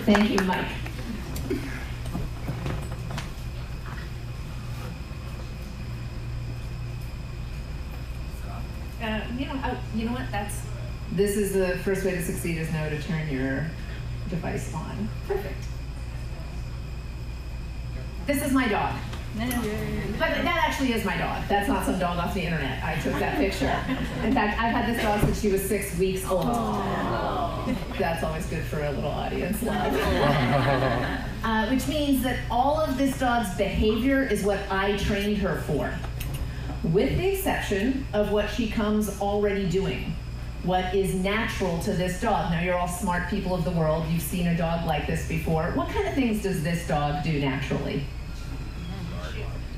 Thank you, Mike. You know what? This is the first way to succeed is now to turn your device on. Perfect. This is my dog. But that actually is my dog. That's not some dog off the internet. I took that picture. In fact, I've had this dog since she was 6 weeks old. That's always good for a little audience love. Which means that all of this dog's behavior is what I trained her for, with the exception of what she comes already doing, what is natural to this dog. Now, you're all smart people of the world. You've seen a dog like this before. What kind of things does this dog do naturally?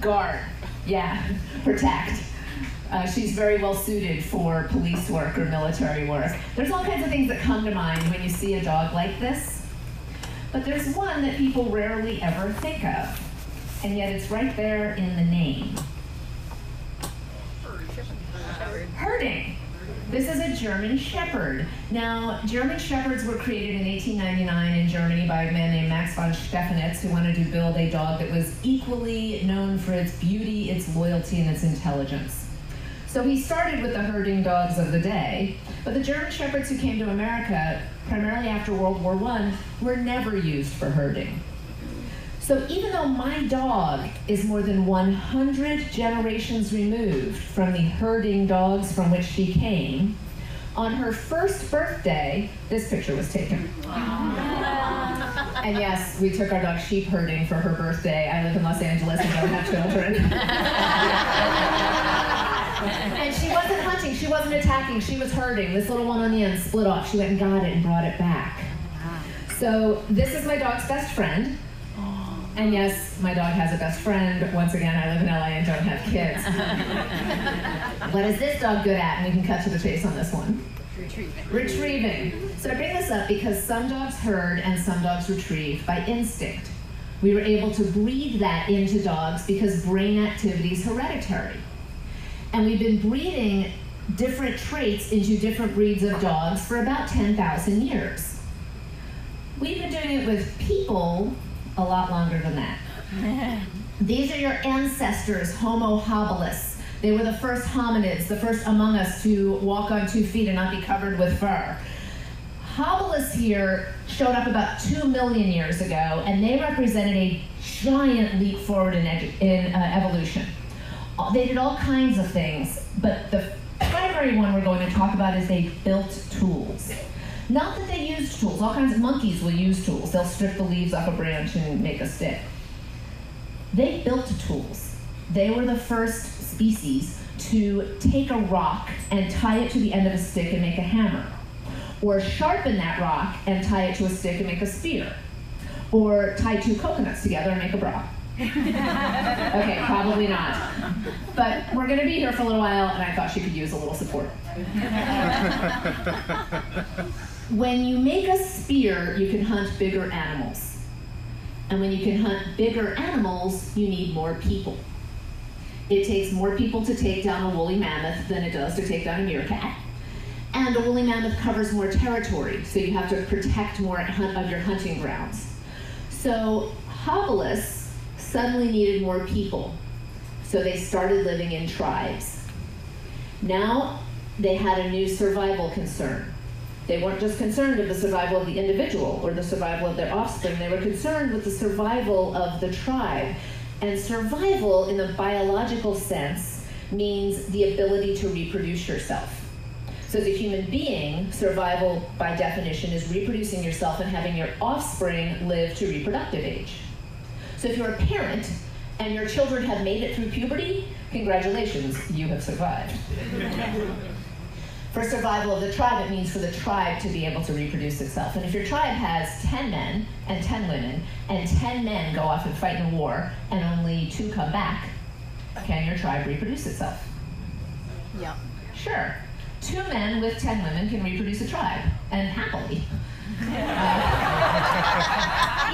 Guard. Yeah, protect. She's very well suited for police work or military work. There's all kinds of things that come to mind when you see a dog like this. But there's one that people rarely ever think of, and yet it's right there in the name. Herding. This is a German Shepherd. Now, German Shepherds were created in 1899 in Germany by a man named Max von Stephanitz, who wanted to build a dog that was equally known for its beauty, its loyalty, and its intelligence. So he started with the herding dogs of the day, but the German Shepherds who came to America, primarily after World War I, were never used for herding. So even though my dog is more than 100 generations removed from the herding dogs from which she came, on her first birthday, this picture was taken. And yes, we took our dog sheep herding for her birthday. I live in Los Angeles and don't have children. And she wasn't hunting, she wasn't attacking, she was herding. This little one on the end split off. She went and got it and brought it back. So this is my dog's best friend. And yes, my dog has a best friend. Once again, I live in LA and don't have kids. What is this dog good at? And we can cut to the chase on this one. Retrieving. So I bring this up because some dogs herd and some dogs retrieve by instinct. We were able to breed that into dogs because brain activity is hereditary. And we've been breeding different traits into different breeds of dogs for about 10,000 years. We've been doing it with people a lot longer than that. These are your ancestors, Homo habilis. They were the first hominids, the first among us to walk on 2 feet and not be covered with fur. Habilis here showed up about 2 million years ago, and they represented a giant leap forward in evolution. They did all kinds of things, but the primary one we're going to talk about is they built tools. Not that they used tools. All kinds of monkeys will use tools. They'll strip the leaves off a branch and make a stick. They built tools. They were the first species to take a rock and tie it to the end of a stick and make a hammer. Or sharpen that rock and tie it to a stick and make a spear. Or tie 2 coconuts together and make a bra. Okay, probably not. But we're going to be here for a little while, and I thought she could use a little support. When you make a spear, you can hunt bigger animals. And when you can hunt bigger animals, you need more people. It takes more people to take down a woolly mammoth than it does to take down a meerkat. And a woolly mammoth covers more territory, so you have to protect more of your hunting grounds. So habilis suddenly needed more people, so they started living in tribes. Now they had a new survival concern. They weren't just concerned with the survival of the individual or the survival of their offspring. They were concerned with the survival of the tribe. And survival, in the biological sense, means the ability to reproduce yourself. So as a human being, survival, by definition, is reproducing yourself and having your offspring live to reproductive age. So if you're a parent and your children have made it through puberty, congratulations, you have survived. For survival of the tribe, it means for the tribe to be able to reproduce itself. And if your tribe has 10 men and 10 women, and 10 men go off and fight in a war, and only 2 come back, can your tribe reproduce itself? Yeah. Sure. 2 men with 10 women can reproduce a tribe, and happily.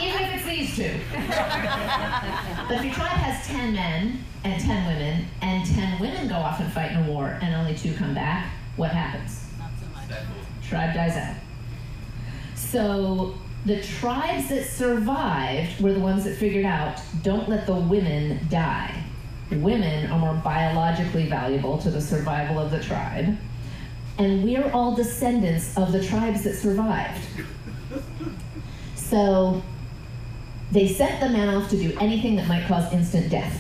Even if it's these 2. But if your tribe has 10 men and 10 women, and 10 women go off and fight in a war, and only 2 come back, what happens? Not so much. Tribe dies out. So The tribes that survived were the ones that figured out, don't let the women die. Women are more biologically valuable to the survival of the tribe, and we're all descendants of the tribes that survived. So they sent the men off to do anything that might cause instant death,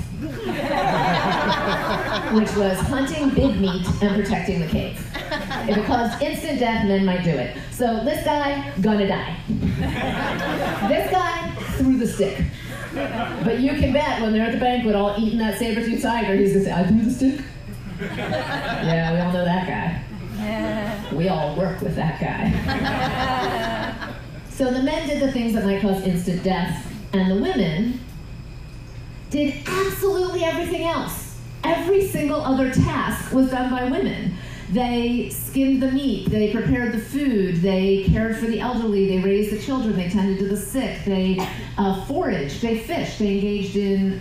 which was hunting big meat and protecting the cave. If it caused instant death, men might do it. So this guy, gonna die. This guy, threw the stick. But you can bet when they're at the banquet all eating that saber-toothed tiger, he's gonna say, I threw the stick? Yeah, we all know that guy. We all work with that guy. So the men did the things that might cause instant death, and the women did absolutely everything else. Every single other task was done by women. They skinned the meat, they prepared the food, they cared for the elderly, they raised the children, they tended to the sick, they foraged, they fished, they engaged in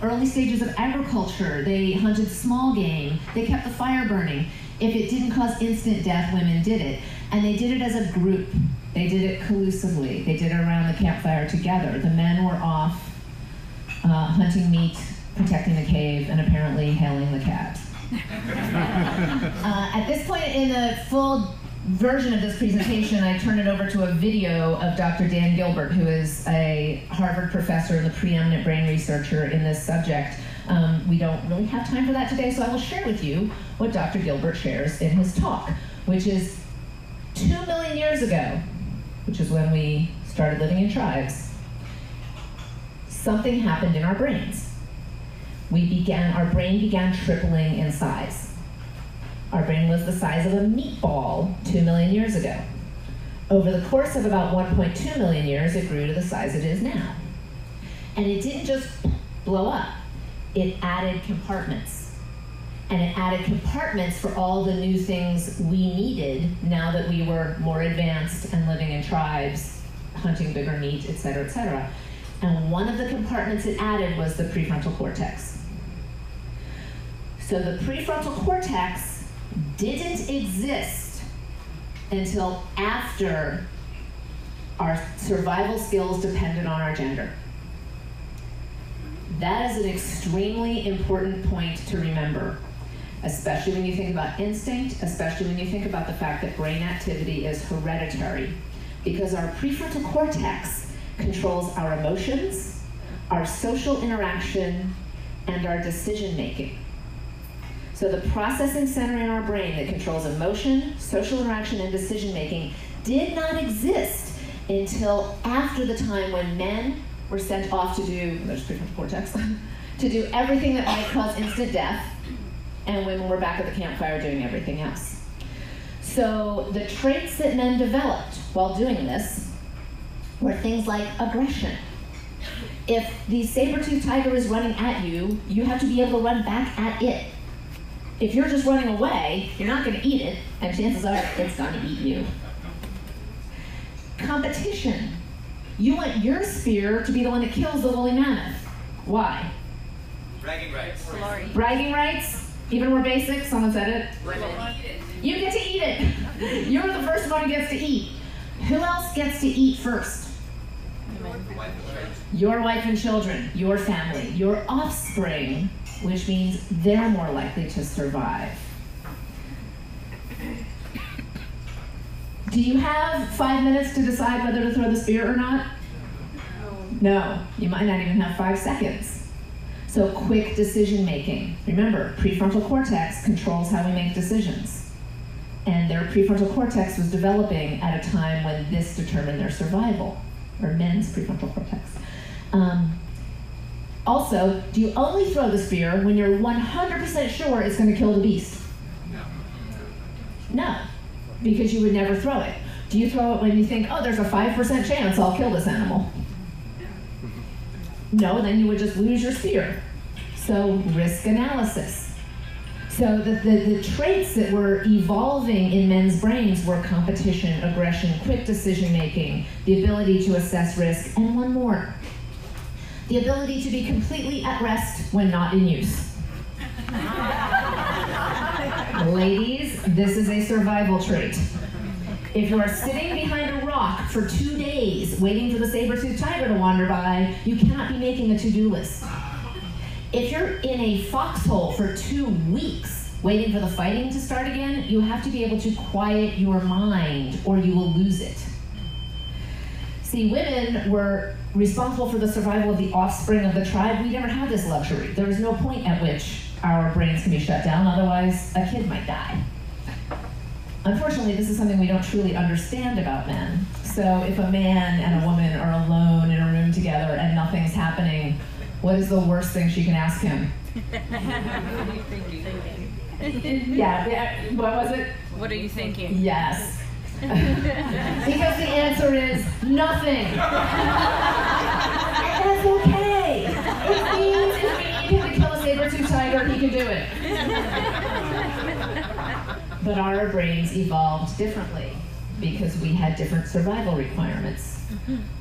early stages of agriculture, they hunted small game, they kept the fire burning. If it didn't cause instant death, women did it. And they did it as a group. They did it collusively. They did it around the campfire together. The men were off hunting meat, protecting the cave, and apparently hailing the cabs. At this point in the full version of this presentation, I turn it over to a video of Dr. Dan Gilbert, who is a Harvard professor and the preeminent brain researcher in this subject. We don't really have time for that today, so I will share with you what Dr. Gilbert shares in his talk, which is 2 million years ago, which is when we started living in tribes, something happened in our brains. Our brain began tripling in size. Our brain was the size of a meatball 2 million years ago. Over the course of about 1.2 million years, it grew to the size it is now. And it didn't just blow up. It added compartments. And it added compartments for all the new things we needed now that we were more advanced and living in tribes, hunting bigger meat, et cetera, et cetera. And one of the compartments it added was the prefrontal cortex. So the prefrontal cortex didn't exist until after our survival skills depended on our gender. That is an extremely important point to remember, especially when you think about instinct, especially when you think about the fact that brain activity is hereditary, because our prefrontal cortex controls our emotions, our social interaction, and our decision making. So the processing center in our brain that controls emotion, social interaction, and decision making did not exist until after the time when men were sent off to do, there's prefrontal cortex, to do everything that might cause instant death, and women were back at the campfire doing everything else. So the traits that men developed while doing this were things like aggression. If the saber-toothed tiger is running at you, you have to be able to run back at it. If you're just running away, you're not going to eat it, and chances are it's going to eat you. Competition. You want your spear to be the one that kills the woolly mammoth. Why? Bragging rights. Bragging rights? Even more basic? Someone said it? You get to eat it. You're the first one who gets to eat. Who else gets to eat first? Your wife and children, your family, your offspring, which means they're more likely to survive. Do you have 5 minutes to decide whether to throw the spear or not? No, you might not even have 5 seconds. So quick decision making. Remember, prefrontal cortex controls how we make decisions. And their prefrontal cortex was developing at a time when this determined their survival, or men's prefrontal cortex. Also, do you only throw the spear when you're 100% sure it's going to kill the beast? No, because you would never throw it. Do you throw it when you think, oh, there's a 5% chance I'll kill this animal? No, then you would just lose your spear. So risk analysis. So the traits that were evolving in men's brains were competition, aggression, quick decision making, the ability to assess risk, and one more. The ability to be completely at rest when not in use. Ladies, this is a survival trait. If you are sitting behind a rock rock for 2 days waiting for the saber-toothed tiger to wander by, you cannot be making a to-do list. If you're in a foxhole for 2 weeks waiting for the fighting to start again, you have to be able to quiet your mind or you will lose it. See, women were responsible for the survival of the offspring of the tribe. We never had this luxury. There was no point at which our brains can be shut down, otherwise a kid might die. Unfortunately, this is something we don't truly understand about men. So if a man and a woman are alone in a room together and nothing's happening, what is the worst thing she can ask him? Yeah, what was it? What are you thinking? Yes. Because the answer is nothing. And that's okay. It means if we need him to kill a saber-toothed tiger, he can do it. But our brains evolved differently because we had different survival requirements.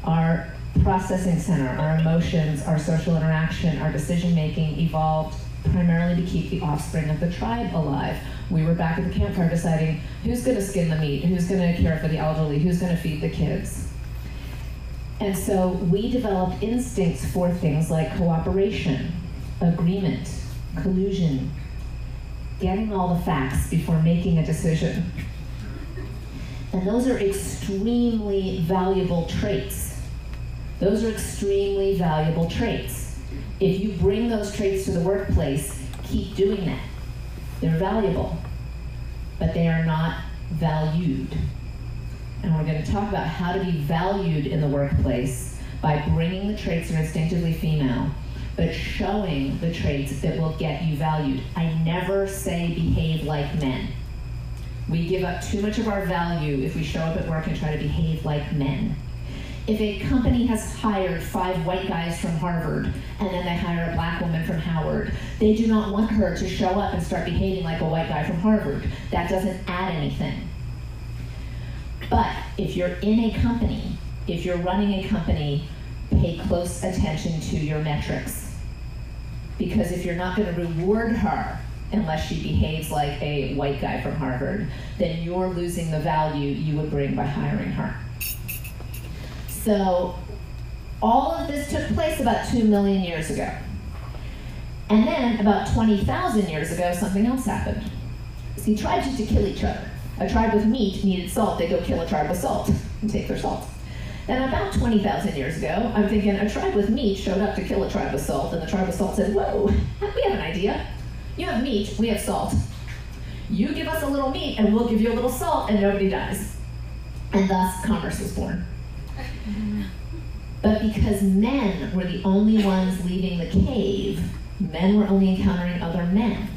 Our processing center, our emotions, our social interaction, our decision-making evolved primarily to keep the offspring of the tribe alive. We were back at the campfire deciding who's going to skin the meat, who's going to care for the elderly, who's going to feed the kids. And so we developed instincts for things like cooperation, agreement, collusion, getting all the facts before making a decision. And those are extremely valuable traits. Those are extremely valuable traits. If you bring those traits to the workplace, keep doing that. They're valuable, but they are not valued. And we're going to talk about how to be valued in the workplace by bringing the traits that are instinctively female, but showing the traits that will get you valued. I never say behave like men. We give up too much of our value if we show up at work and try to behave like men. If a company has hired 5 white guys from Harvard and then they hire a black woman from Howard, they do not want her to show up and start behaving like a white guy from Harvard. That doesn't add anything. But if you're in a company, if you're running a company, pay close attention to your metrics. Because if you're not going to reward her unless she behaves like a white guy from Harvard, then you're losing the value you would bring by hiring her. So all of this took place about 2 million years ago. And then about 20,000 years ago, something else happened. See, tribes used to kill each other. A tribe with meat needed salt, they'd go kill a tribe with salt and take their salt. Then about 20,000 years ago, I'm thinking a tribe with meat showed up to kill a tribe with salt, and the tribe with salt said, whoa, we have an idea. You have meat, we have salt. You give us a little meat and we'll give you a little salt and nobody dies. And thus commerce was born. But because men were the only ones leaving the cave, men were only encountering other men.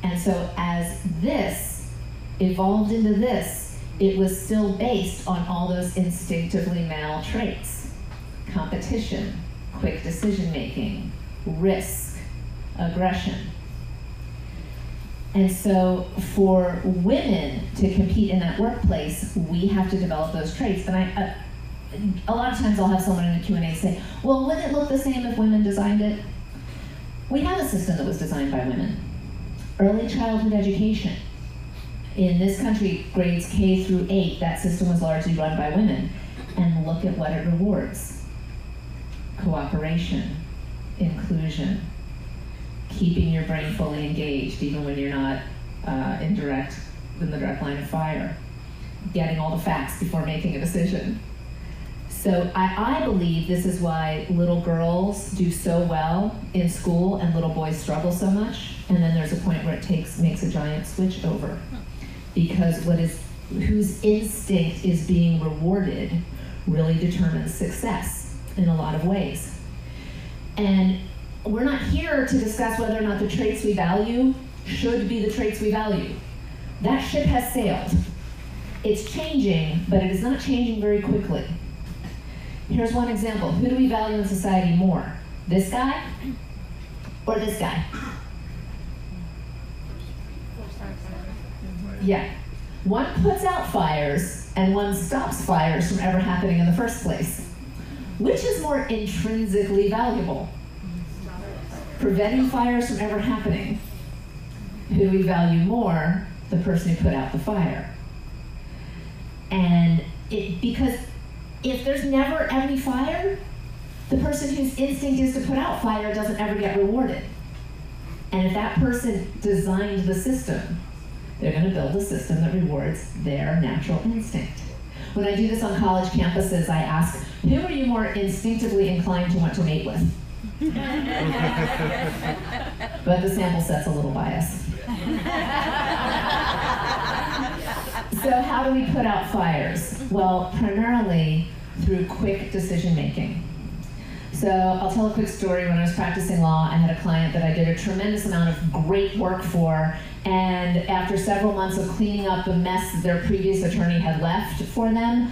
And so as this evolved into this, it was still based on all those instinctively male traits. Competition, quick decision-making, risk, aggression. And so for women to compete in that workplace, we have to develop those traits. And a lot of times I'll have someone in a Q&A say, well, wouldn't it look the same if women designed it? We have a system that was designed by women. Early childhood education. In this country, grades K through 8, that system was largely run by women. And look at what it rewards. Cooperation, inclusion, keeping your brain fully engaged even when you're not in the direct line of fire, getting all the facts before making a decision. So I believe this is why little girls do so well in school and little boys struggle so much, and then there's a point where it makes a giant switch over. Because whose instinct is being rewarded really determines success in a lot of ways. And we're not here to discuss whether or not the traits we value should be the traits we value. That ship has sailed. It's changing, but it is not changing very quickly. Here's one example. Who do we value in society more? This guy or this guy? Yeah. One puts out fires and one stops fires from ever happening in the first place. Which is more intrinsically valuable? Preventing fires from ever happening. Who do we value more? The person who put out the fire. And Because if there's never any fire, the person whose instinct is to put out fire doesn't ever get rewarded. And if that person designed the system, they're going to build a system that rewards their natural instinct. When I do this on college campuses, I ask, who are you more instinctively inclined to want to mate with? But the sample set's a little biased. So how do we put out fires? Well, primarily through quick decision making. So I'll tell a quick story. When I was practicing law, I had a client that I did a tremendous amount of great work for, and after several months of cleaning up the mess that their previous attorney had left for them,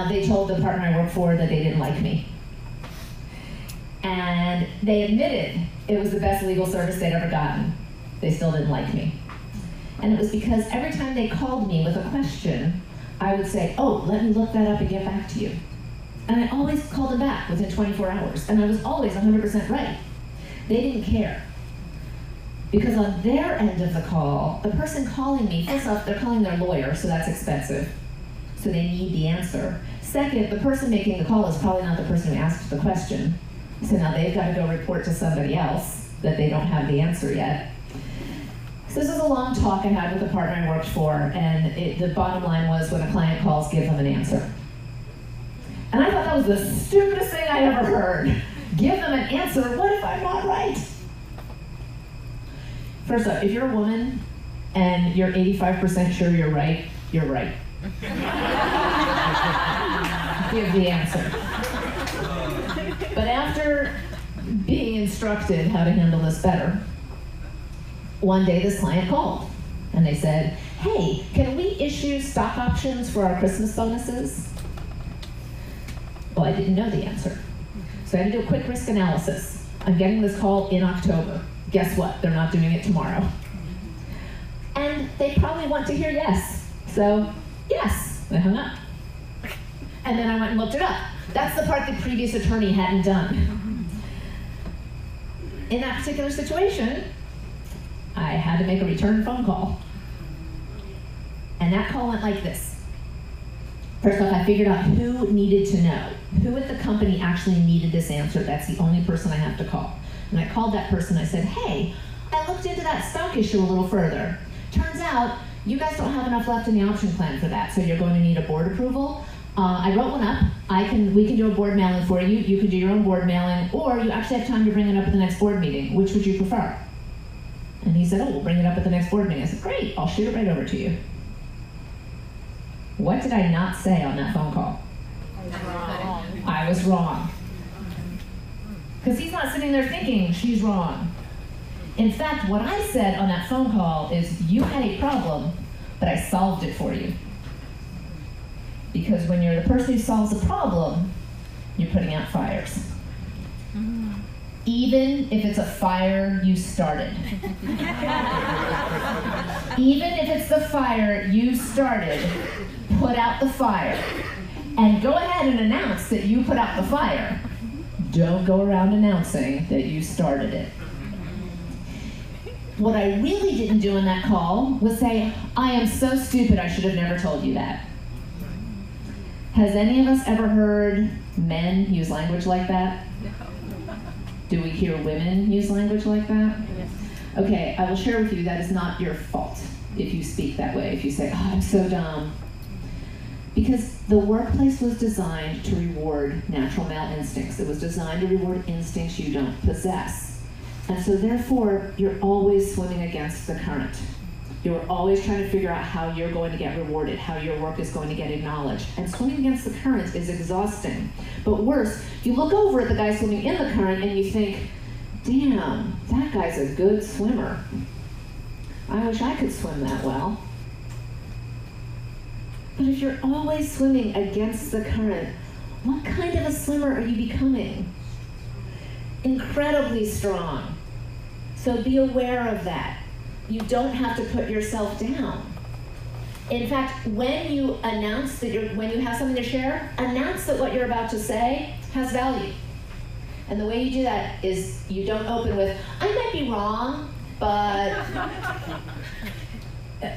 they told the partner I worked for that they didn't like me. And they admitted it was the best legal service they'd ever gotten. They still didn't like me. And it was because every time they called me with a question, I would say, oh, let me look that up and get back to you. And I always called them back within 24 hours, and I was always 100% right. They didn't care. Because on their end of the call, the person calling me, first off, they're calling their lawyer, so that's expensive. So they need the answer. Second, the person making the call is probably not the person who asked the question. So now they've got to go report to somebody else that they don't have the answer yet. So this is a long talk I had with the partner I worked for, and the bottom line was, when a client calls, give them an answer. And I thought that was the stupidest thing I ever heard. Give them an answer. What if I'm not right? First off, if you're a woman and you're 85% sure you're right, you're right. Give the answer. But after being instructed how to handle this better, one day this client called and they said, hey, can we issue stock options for our Christmas bonuses? Well, I didn't know the answer. So I had to do a quick risk analysis. I'm getting this call in October. Guess what? They're not doing it tomorrow. And they probably want to hear yes. So, yes. I hung up. And then I went and looked it up. That's the part the previous attorney hadn't done. In that particular situation, I had to make a return phone call. And that call went like this. First off, I figured out who needed to know. Who at the company actually needed this answer. That's the only person I have to call. And I called that person. I said, hey, I looked into that stock issue a little further. Turns out you guys don't have enough left in the option plan for that, so you're going to need a board approval. I wrote one up. We can do a board mailing for you. You can do your own board mailing, or you actually have time to bring it up at the next board meeting. Which would you prefer? And he said, oh, we'll bring it up at the next board meeting. I said, great, I'll shoot it right over to you. What did I not say on that phone call? I was wrong. Because he's not sitting there thinking, she's wrong. In fact, what I said on that phone call is, you had a problem, but I solved it for you. Because when you're the person who solves a problem, you're putting out fires. Even if it's a fire you started. Even if it's the fire you started, put out the fire. And go ahead and announce that you put out the fire. Don't go around announcing that you started it. What I really didn't do in that call was say, I am so stupid, I should have never told you that. Has any of us ever heard men use language like that? Do we hear women use language like that? Okay, I will share with you that is not your fault if you speak that way, if you say, oh, I'm so dumb. Because the workplace was designed to reward natural male instincts. It was designed to reward instincts you don't possess. And so therefore, you're always swimming against the current. You're always trying to figure out how you're going to get rewarded, how your work is going to get acknowledged. And swimming against the current is exhausting. But worse, you look over at the guy swimming in the current and you think, damn, that guy's a good swimmer. I wish I could swim that well. But if you're always swimming against the current, what kind of a swimmer are you becoming? Incredibly strong. So be aware of that. You don't have to put yourself down. In fact, when you announce that when you have something to share, announce that what you're about to say has value. And the way you do that is you don't open with, I might be wrong, but,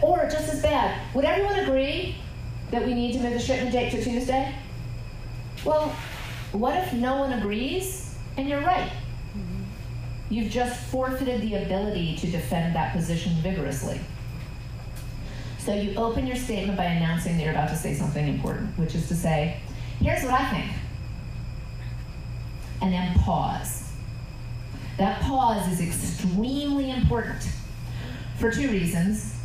or just as bad, would everyone agree? that we need to move the shipment date to Tuesday? Well, what if no one agrees and you're right? You've just forfeited the ability to defend that position vigorously. So you open your statement by announcing that you're about to say something important, which is to say, here's what I think. And then pause. That pause is extremely important for two reasons.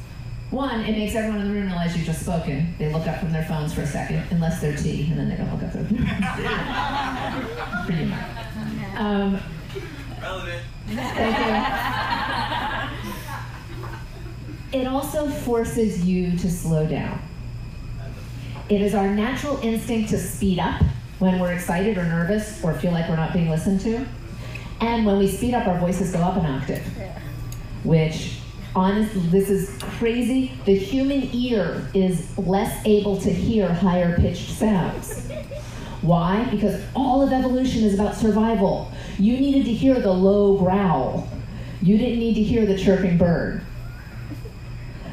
One, it makes everyone in the room realize you've just spoken. They look up from their phones for a second, unless they're tea, and then they don't look up their phones. Pretty much. Relevant. Thank you. It also forces you to slow down. It is our natural instinct to speed up when we're excited or nervous or feel like we're not being listened to. And when we speed up, our voices go up an octave, which, honestly, this is crazy. The human ear is less able to hear higher pitched sounds. Why? Because all of evolution is about survival. You needed to hear the low growl. You didn't need to hear the chirping bird.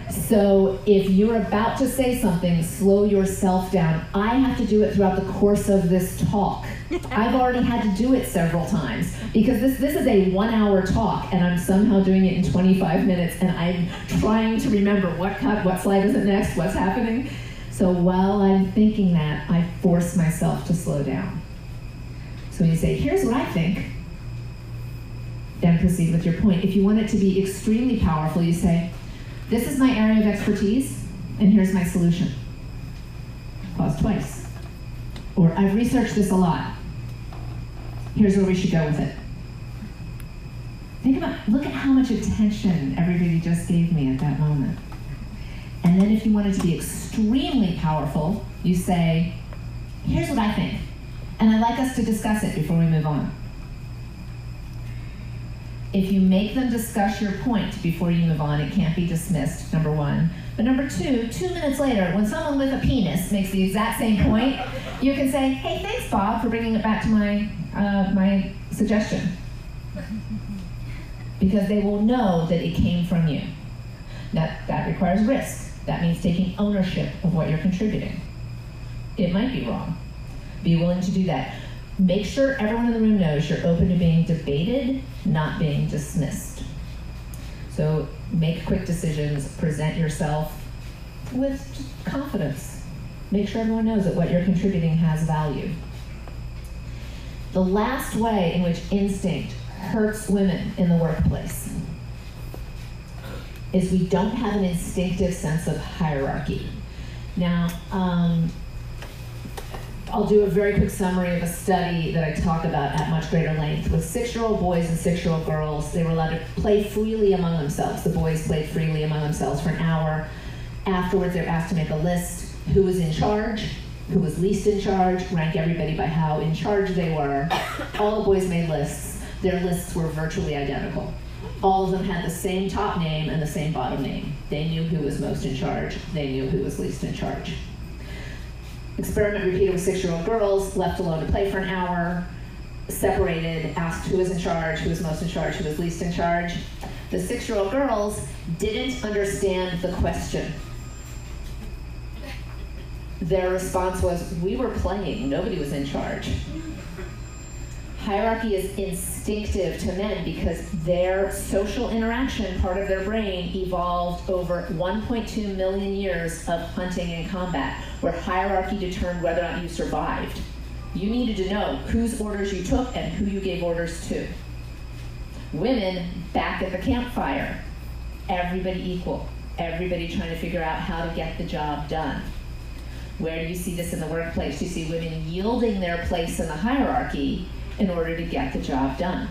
So if you're about to say something, slow yourself down. I have to do it throughout the course of this talk. I've already had to do it several times because this is a 1 hour talk and I'm somehow doing it in 25 minutes and I'm trying to remember what slide is it next, what's happening. So while I'm thinking that, I force myself to slow down. So when you say, here's what I think, then proceed with your point. If you want it to be extremely powerful, you say, this is my area of expertise, and here's my solution. Pause twice. Or, I've researched this a lot. Here's where we should go with it. Look at how much attention everybody just gave me at that moment. And then if you want it to be extremely powerful, you say, here's what I think, and I'd like us to discuss it before we move on. If you make them discuss your point before you move on, it can't be dismissed, number one. But number two, 2 minutes later, when someone with a penis makes the exact same point, you can say, hey, thanks, Bob, for bringing it back to my suggestion. Because they will know that it came from you. That requires risk. That means taking ownership of what you're contributing. It might be wrong. Be willing to do that. Make sure everyone in the room knows you're open to being debated, not being dismissed. So make quick decisions, present yourself with confidence. Make sure everyone knows that what you're contributing has value. The last way in which instinct hurts women in the workplace is we don't have an instinctive sense of hierarchy. Now, I'll do a very quick summary of a study that I talk about at much greater length. With 6-year-old boys and 6-year-old girls, they were allowed to play freely among themselves. The boys played freely among themselves for an hour. Afterwards, they were asked to make a list: who was in charge, who was least in charge, rank everybody by how in charge they were. All the boys made lists. Their lists were virtually identical. All of them had the same top name and the same bottom name. They knew who was most in charge. They knew who was least in charge. Experiment repeated with 6-year-old girls, left alone to play for an hour, separated, asked who was in charge, who was most in charge, who was least in charge. The 6-year-old girls didn't understand the question. Their response was, we were playing, nobody was in charge. Hierarchy is instinctive to men because their social interaction, part of their brain, evolved over 1.2 million years of hunting and combat, where hierarchy determined whether or not you survived. You needed to know whose orders you took and who you gave orders to. Women, back at the campfire, everybody equal, everybody trying to figure out how to get the job done. Where do you see this in the workplace? You see women yielding their place in the hierarchy in order to get the job done.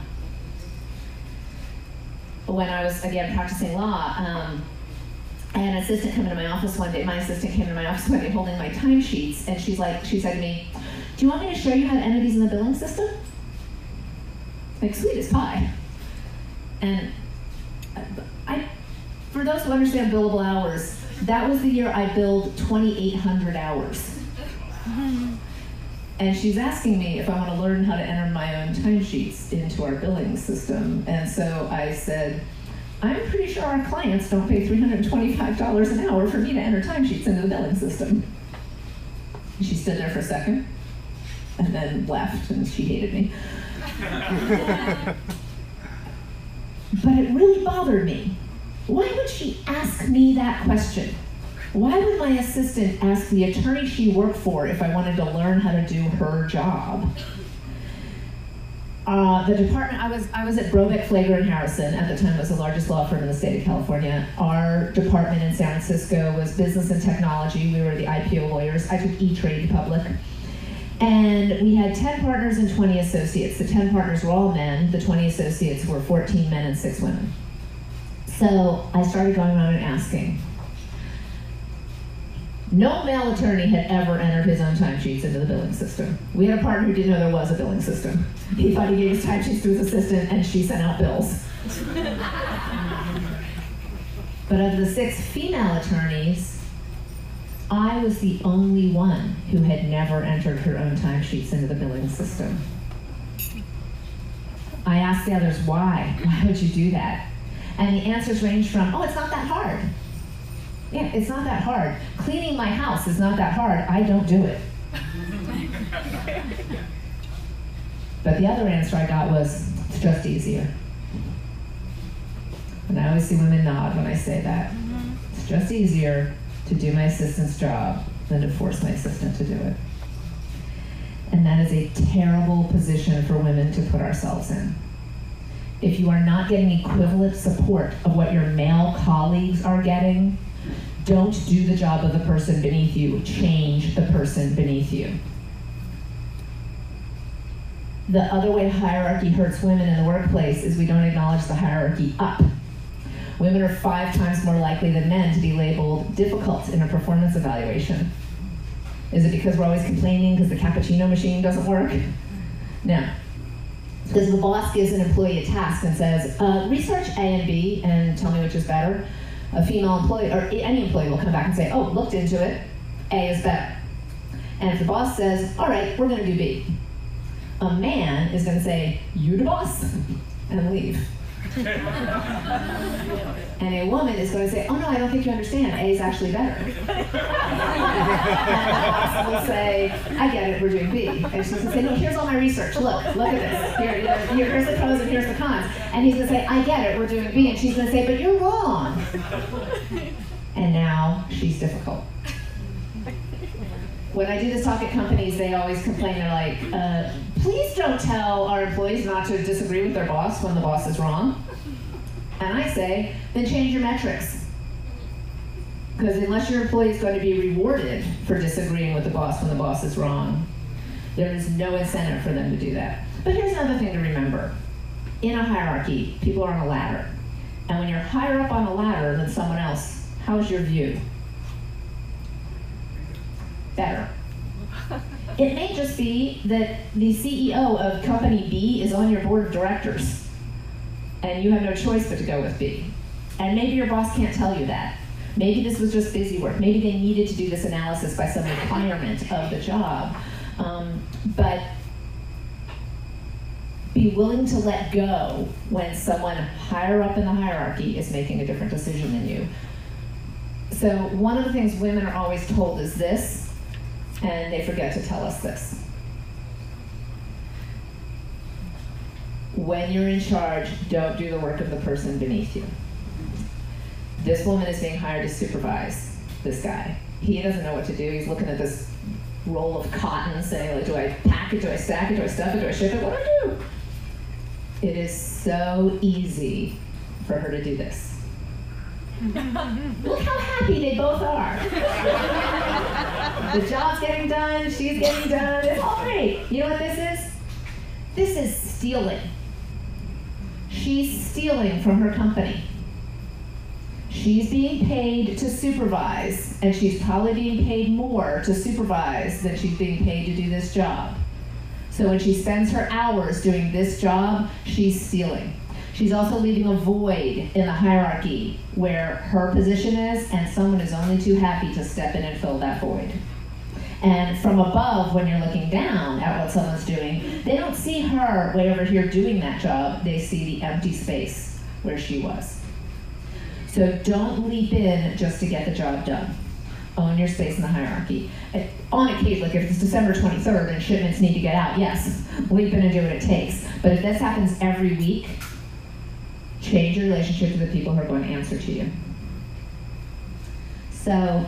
When I was, again, practicing law, I had an assistant come into my office one day. My assistant came into my office one day holding my timesheets, and she said to me, do you want me to show you how to enter these in the billing system? Like, sweet as pie. And for those who understand billable hours, that was the year I billed 2,800 hours. And she's asking me if I want to learn how to enter my own timesheets into our billing system. And so I said, I'm pretty sure our clients don't pay $325 an hour for me to enter timesheets into the billing system. She stood there for a second and then left, and she hated me. But it really bothered me. Why would she ask me that question? Why would my assistant ask the attorney she worked for if I wanted to learn how to do her job? The department, I was at Brobeck, Flager, and Harrison. At the time, it was the largest law firm in the state of California. Our department in San Francisco was business and technology. We were the IPO lawyers. I took E-Trade public. And we had 10 partners and 20 associates. The 10 partners were all men. The 20 associates were 14 men and 6 women. So I started going around and asking. No male attorney had ever entered his own timesheets into the billing system. We had a partner who didn't know there was a billing system. He thought he gave his timesheets to his assistant and she sent out bills. But of the 6 female attorneys, I was the only one who had never entered her own timesheets into the billing system. I asked the others, why? Why would you do that? And the answers ranged from, oh, it's not that hard. Yeah, it's not that hard. Cleaning my house is not that hard. I don't do it. But the other answer I got was, it's just easier. And I always see women nod when I say that. It's just easier to do my assistant's job than to force my assistant to do it. And that is a terrible position for women to put ourselves in. If you are not getting equivalent support of what your male colleagues are getting, don't do the job of the person beneath you. Change the person beneath you. The other way hierarchy hurts women in the workplace is we don't acknowledge the hierarchy up. Women are 5 times more likely than men to be labeled difficult in a performance evaluation. Is it because we're always complaining because the cappuccino machine doesn't work? No. Because the boss gives an employee a task and says, research A and B and tell me which is better. A female employee, or any employee will come back and say, oh, looked into it, A is better. And if the boss says, all right, we're gonna do B, a man is gonna say, you the boss, and leave. And a woman is going to say, oh no, I don't think you understand, A is actually better. And the boss will say, I get it, we're doing B. And she's going to say, no, here's all my research, look at this. Here's the pros and here's the cons. And he's going to say, I get it, we're doing B. And she's going to say, but you're wrong. And now she's difficult. When I do this talk at companies, they always complain, they're like, please don't tell our employees not to disagree with their boss when the boss is wrong. And I say, then change your metrics. Because unless your employee is going to be rewarded for disagreeing with the boss when the boss is wrong, there is no incentive for them to do that. But here's another thing to remember. In a hierarchy, people are on a ladder. And when you're higher up on a ladder than someone else, how's your view? Better. It may just be that the CEO of company B is on your board of directors, and you have no choice but to go with B. And maybe your boss can't tell you that. Maybe this was just busy work. Maybe they needed to do this analysis by some requirement of the job. But be willing to let go when someone higher up in the hierarchy is making a different decision than you. So one of the things women are always told is this, and they forget to tell us this. When you're in charge, don't do the work of the person beneath you. This woman is being hired to supervise this guy. He doesn't know what to do. He's looking at this roll of cotton saying, like, do I pack it, do I stack it, do I stuff it, do I ship it, what do I do? It is so easy for her to do this. Look how happy they both are. The job's getting done, she's getting done, it's all great. You know what this is? This is stealing. She's stealing from her company. She's being paid to supervise, and she's probably being paid more to supervise than she's being paid to do this job. So when she spends her hours doing this job, she's stealing. She's also leaving a void in the hierarchy where her position is, and someone is only too happy to step in and fill that void. And from above, when you're looking down at what someone's doing, they don't see her way over here doing that job. They see the empty space where she was. So don't leap in just to get the job done. Own your space in the hierarchy. On occasion, like if it's December 23rd and shipments need to get out, yes, leap in and do what it takes. But if this happens every week, change your relationship to the people who are going to answer to you. So,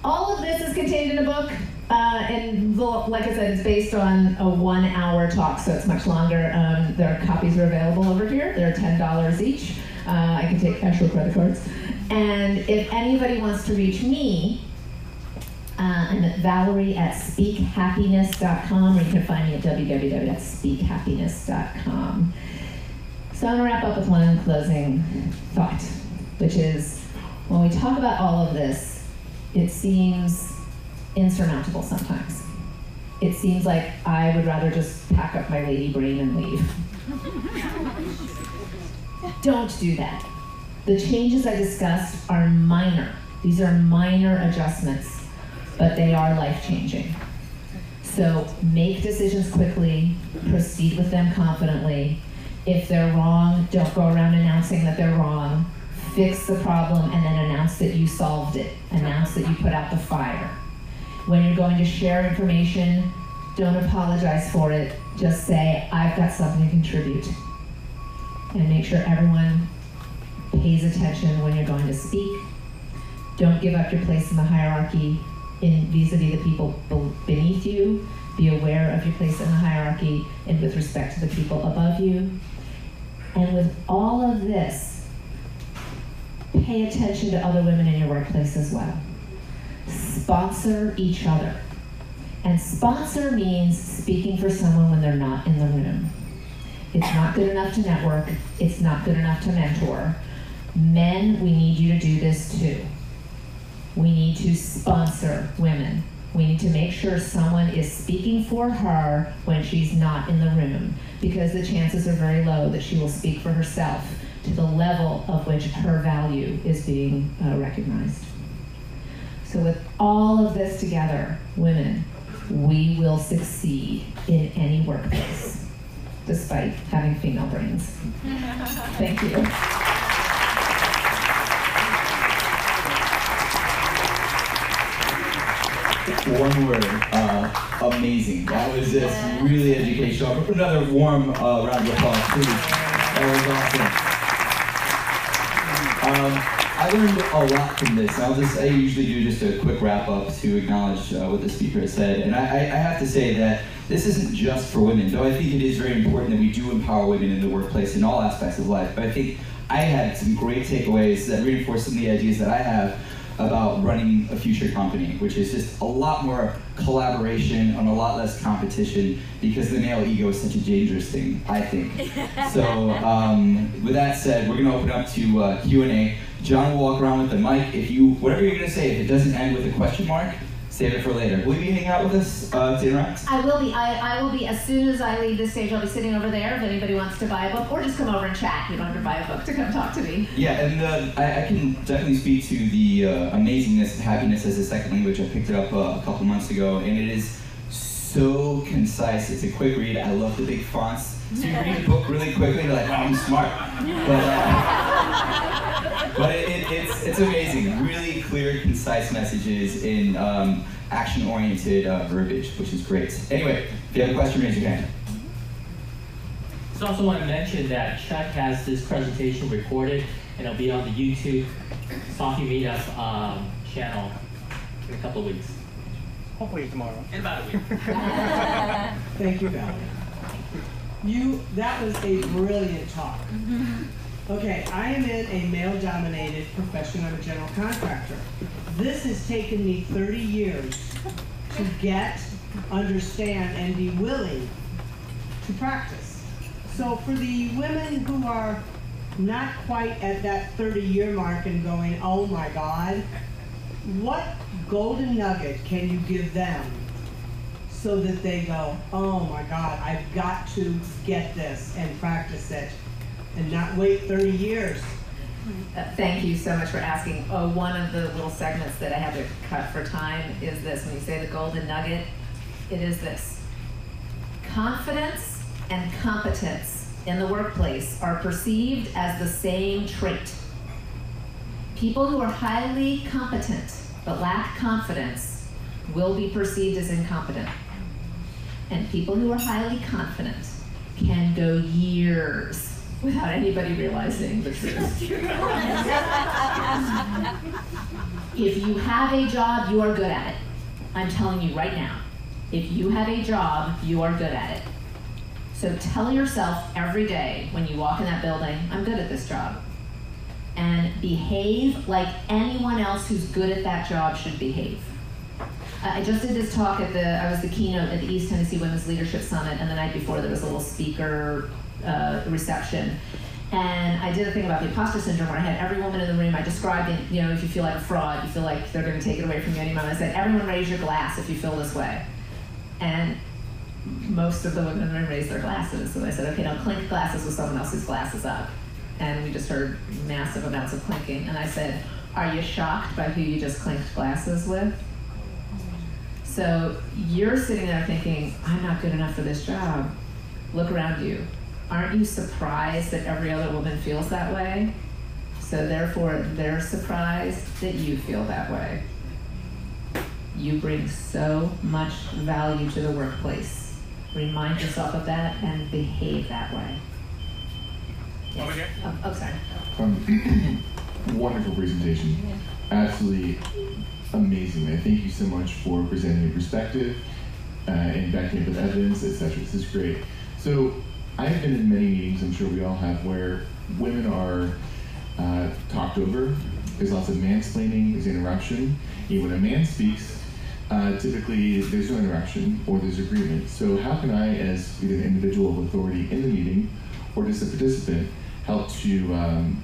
all of this is contained in a book, and like I said, it's based on a 1-hour talk, so it's much longer. There are copies are available over here. They're $10 each. I can take actual credit cards. And if anybody wants to reach me, I'm at Valerie at speakhappiness.com, or you can find me at www.speakhappiness.com. So I'm going to wrap up with one closing thought, which is, when we talk about all of this, it seems insurmountable sometimes. It seems like I would rather just pack up my lady brain and leave. Don't do that. The changes I discussed are minor. These are minor adjustments, but they are life-changing. So make decisions quickly, proceed with them confidently. If they're wrong, don't go around announcing that they're wrong. Fix the problem and then announce that you solved it. Announce that you put out the fire. When you're going to share information, don't apologize for it. Just say, I've got something to contribute. And make sure everyone pays attention when you're going to speak. Don't give up your place in the hierarchy vis-a-vis the people beneath you. Be aware of your place in the hierarchy and with respect to the people above you. And with all of this, pay attention to other women in your workplace as well. Sponsor each other. And sponsor means speaking for someone when they're not in the room. It's not good enough to network. It's not good enough to mentor. Men, we need you to do this too. We need to sponsor women. We need to make sure someone is speaking for her when she's not in the room, because the chances are very low that she will speak for herself to the level of which her value is being recognized. So with all of this together, women, we will succeed in any workplace, despite having female brains. Thank you. One word, amazing. That was just really educational. Another warm round of applause, please. That was awesome. I learned a lot from this. I usually do just a quick wrap up to acknowledge what the speaker has said. And I have to say that this isn't just for women, though I think it is very important that we do empower women in the workplace in all aspects of life. But I think I had some great takeaways that reinforce some of the ideas that I have about running a future company, which is just a lot more collaboration and a lot less competition, because the male ego is such a dangerous thing, I think. So with that said, we're gonna open up to Q&A. John will walk around with the mic. Whatever you're gonna say, if it doesn't end with a question mark, save it for later. Will you be hanging out with us to interact? I will be. I will be, as soon as I leave this stage, I'll be sitting over there if anybody wants to buy a book, or just come over and chat. You don't have to buy a book to come talk to me. Yeah, and I can definitely speak to the amazingness of happiness as a second language. I picked it up a couple months ago, and it is so concise. It's a quick read. I love the big fonts. So you read a book really quickly, you're like, oh, I'm smart. But it's amazing. Really clear, concise messages in action-oriented verbiage, which is great. Anyway, if you have a question, raise your hand. I also want to mention that Chuck has this presentation recorded, and it'll be on the YouTube Coffee Meetup channel in a couple of weeks. Hopefully tomorrow. In about a week. Thank you, Valerie. That was a brilliant talk. Okay, I am in a male-dominated profession. I'm a general contractor. This has taken me 30 years to get, understand, and be willing to practice. So for the women who are not quite at that 30-year mark and going, oh my God, what golden nugget can you give them so that they go, oh my God, I've got to get this and practice it and not wait 30 years? Thank you so much for asking. One of the little segments that I had to cut for time is this. When you say the golden nugget, it is this. Confidence and competence in the workplace are perceived as the same trait. People who are highly competent but lack confidence will be perceived as incompetent. And people who are highly confident can go years without anybody realizing the truth. If you have a job, you are good at it. I'm telling you right now. If you have a job, you are good at it. So tell yourself every day when you walk in that building, I'm good at this job. And behave like anyone else who's good at that job should behave. I just did this talk I was the keynote at the East Tennessee Women's Leadership Summit, and the night before there was a little speaker reception. And I did a thing about the imposter syndrome where I had every woman in the room. I described it, if you feel like a fraud, you feel like they're going to take it away from you any moment. I said, everyone raise your glass if you feel this way. And most of the women in the room raised their glasses. So I said, okay, now clink glasses with someone else's glasses up. And we just heard massive amounts of clinking. And I said, are you shocked by who you just clinked glasses with? So you're sitting there thinking, I'm not good enough for this job. Look around you. Aren't you surprised that every other woman feels that way? So therefore, they're surprised that you feel that way. You bring so much value to the workplace. Remind yourself of that and behave that way. Yes. Over here. Oh, sorry. Wonderful presentation. Absolutely amazing. I thank you so much for presenting your perspective and backing up with evidence, etc. This is great. So I have been in many meetings, I'm sure we all have, where women are talked over. There's lots of mansplaining, there's interruption. And when a man speaks, typically there's no interruption or there's agreement. So how can I, as either an individual of authority in the meeting or just a participant, help to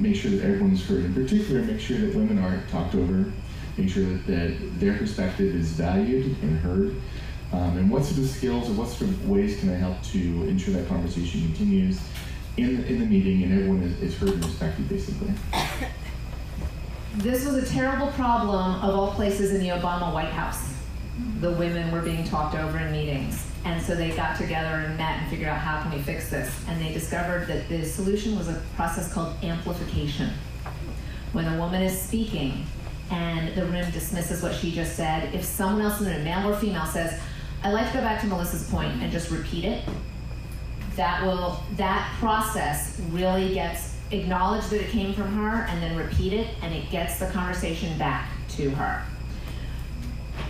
make sure that everyone's heard? In particular, make sure that women aren't talked over, make sure that their perspective is valued and heard. And what sort of skills or what sort of ways can I help to ensure that conversation continues in the meeting and everyone is heard and respected, basically? This was a terrible problem of all places in the Obama White House. The women were being talked over in meetings. And so they got together and met and figured out how can we fix this. And they discovered that the solution was a process called amplification. When a woman is speaking and the room dismisses what she just said, if someone else in the room, male or female, says, I'd like to go back to Melissa's point and just repeat it, that process really gets acknowledged that it came from her and then repeat it, and it gets the conversation back to her.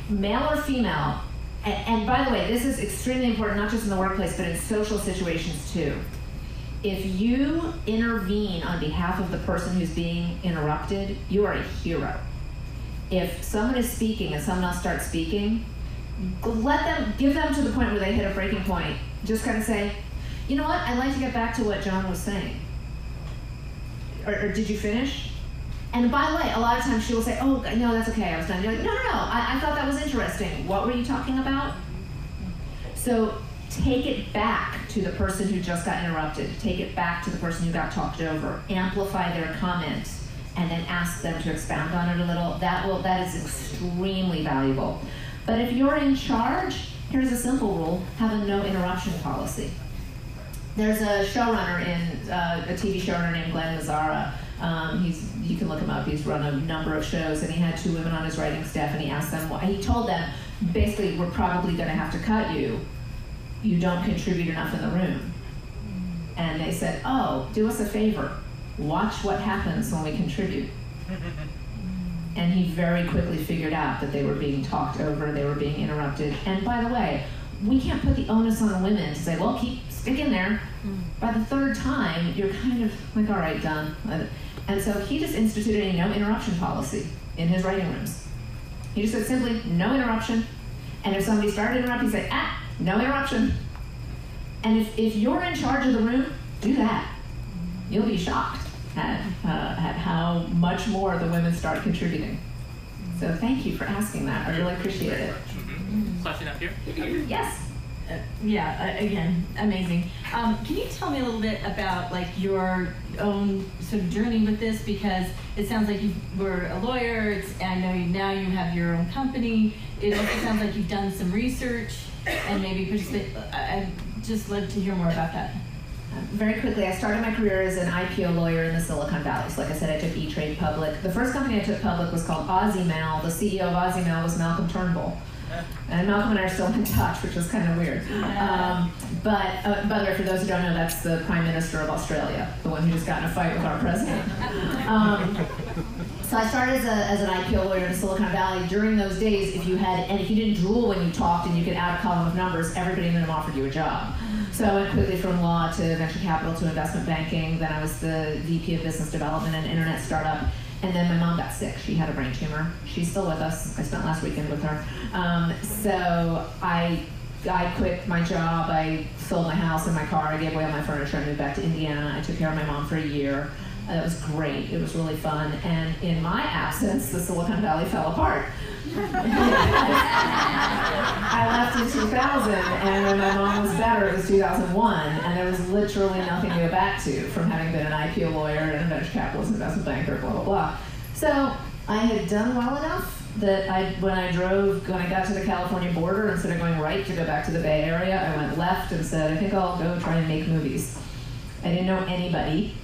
Male or female, and by the way, this is extremely important, not just in the workplace, but in social situations too. If you intervene on behalf of the person who's being interrupted, you are a hero. If someone is speaking and someone else starts speaking, give them to the point where they hit a breaking point. Just kind of say, you know what, I'd like to get back to what John was saying. Or did you finish? And by the way, a lot of times she will say, oh, no, that's okay, I was done. You're like, no, I thought that was interesting. What were you talking about? So take it back to the person who just got interrupted. Take it back to the person who got talked over. Amplify their comment, and then ask them to expound on it a little. That is extremely valuable. But if you're in charge, here's a simple rule: have a no interruption policy. There's a showrunner a TV showrunner named Glenn Mazzara. You can look him up. He's run a number of shows, and he had 2 women on his writing staff, and he asked them, he told them, basically, we're probably going to have to cut you. You don't contribute enough in the room. And they said, oh, do us a favor. Watch what happens when we contribute. And he very quickly figured out that they were being talked over, they were being interrupted. And by the way, we can't put the onus on women to say, well, stick in there. By the 3rd time, you're kind of like, all right, done. And so he just instituted a no interruption policy in his writing rooms. He just said simply, no interruption. And if somebody started interrupting, he'd say, no interruption. And if you're in charge of the room, do that. You'll be shocked at how much more the women start contributing. So thank you for asking that. I really appreciate it. Question up here? Yes. Again, amazing. Can you tell me a little bit about your own sort of journey with this? Because it sounds like you were a lawyer. I know now you have your own company. It also sounds like you've done some research and maybe participate. I'd just love to hear more about that. Very quickly, I started my career as an IPO lawyer in the Silicon Valley. So like I said, I took E-Trade public. The first company I took public was called AussieMail. The CEO of AussieMail was Malcolm Turnbull. And Malcolm and I are still in touch, which was kind of weird. But by the way, for those who don't know, that's the Prime Minister of Australia, the one who just got in a fight with our president. So I started as an IPO lawyer in Silicon Valley. During those days, if you didn't drool when you talked and you could add a column of numbers, everybody in them offered you a job. So I went quickly from law to venture capital to investment banking. Then I was the VP of business development and internet startup. And then my mom got sick. She had a brain tumor. She's still with us. I spent last weekend with her. So I quit my job. I sold my house and my car. I gave away all my furniture. I moved back to Indiana. I took care of my mom for a year. That was great. It was really fun. And in my absence, the Silicon Valley fell apart. I left in 2000, and when my mom was better, it was 2001, and there was literally nothing to go back to from having been an IPO lawyer and a venture capitalist investment banker, blah, blah, blah. So I had done well enough that when I got to the California border, instead of going right to go back to the Bay Area, I went left and said, I think I'll go try and make movies. I didn't know anybody.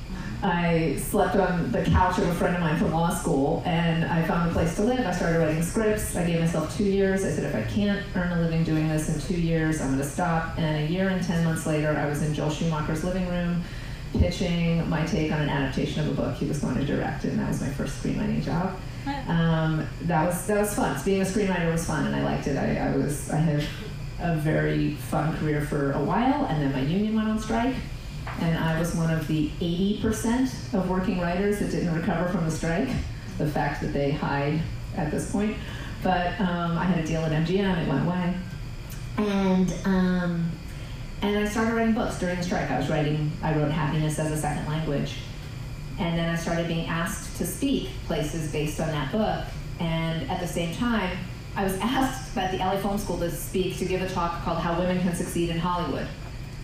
I slept on the couch of a friend of mine from law school, and I found a place to live. I started writing scripts. I gave myself 2 years. I said, if I can't earn a living doing this in 2 years, I'm going to stop. And a year and 10 months later, I was in Joel Schumacher's living room pitching my take on an adaptation of a book he was going to direct, and that was my first screenwriting job. That was fun. Being a screenwriter was fun, and I liked it. I had a very fun career for a while, and then my union went on strike. And I was one of the 80% of working writers that didn't recover from the strike, the fact that they hide at this point. But I had a deal at MGM, it went away. And I started writing books during the strike. I wrote Happiness as a Second Language. And then I started being asked to speak places based on that book. And at the same time, I was asked at the LA Film School to give a talk called How Women Can Succeed in Hollywood.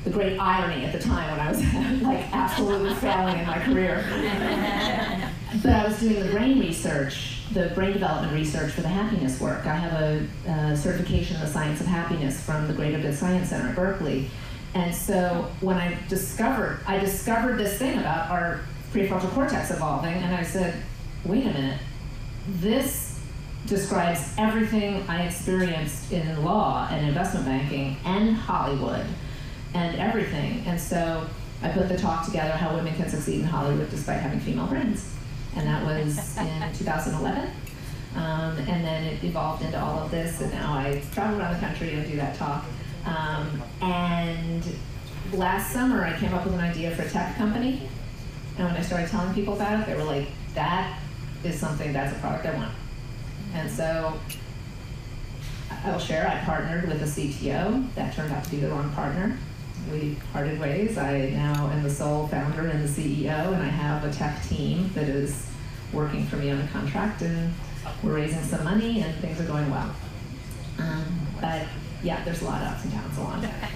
The great irony at the time when I was like absolutely failing in my career. But I was doing the brain development research for the happiness work. I have a certification in the science of happiness from the Greater Good Science Center at Berkeley. And so when I discovered this thing about our prefrontal cortex evolving, and I said, wait a minute, this describes everything I experienced in law and investment banking and Hollywood and everything. And so I put the talk together, How Women Can Succeed in Hollywood Despite Having Female Brains. And that was in 2011. And then it evolved into all of this, and now I travel around the country and do that talk. And last summer I came up with an idea for a tech company. And when I started telling people about it, they were like, that's a product I want. And so I will share, I partnered with a CTO. That turned out to be the wrong partner. We parted ways. I now am the sole founder and the CEO, and I have a tech team that is working for me on a contract, and we're raising some money, and things are going well. But yeah, there's a lot of ups and downs along that.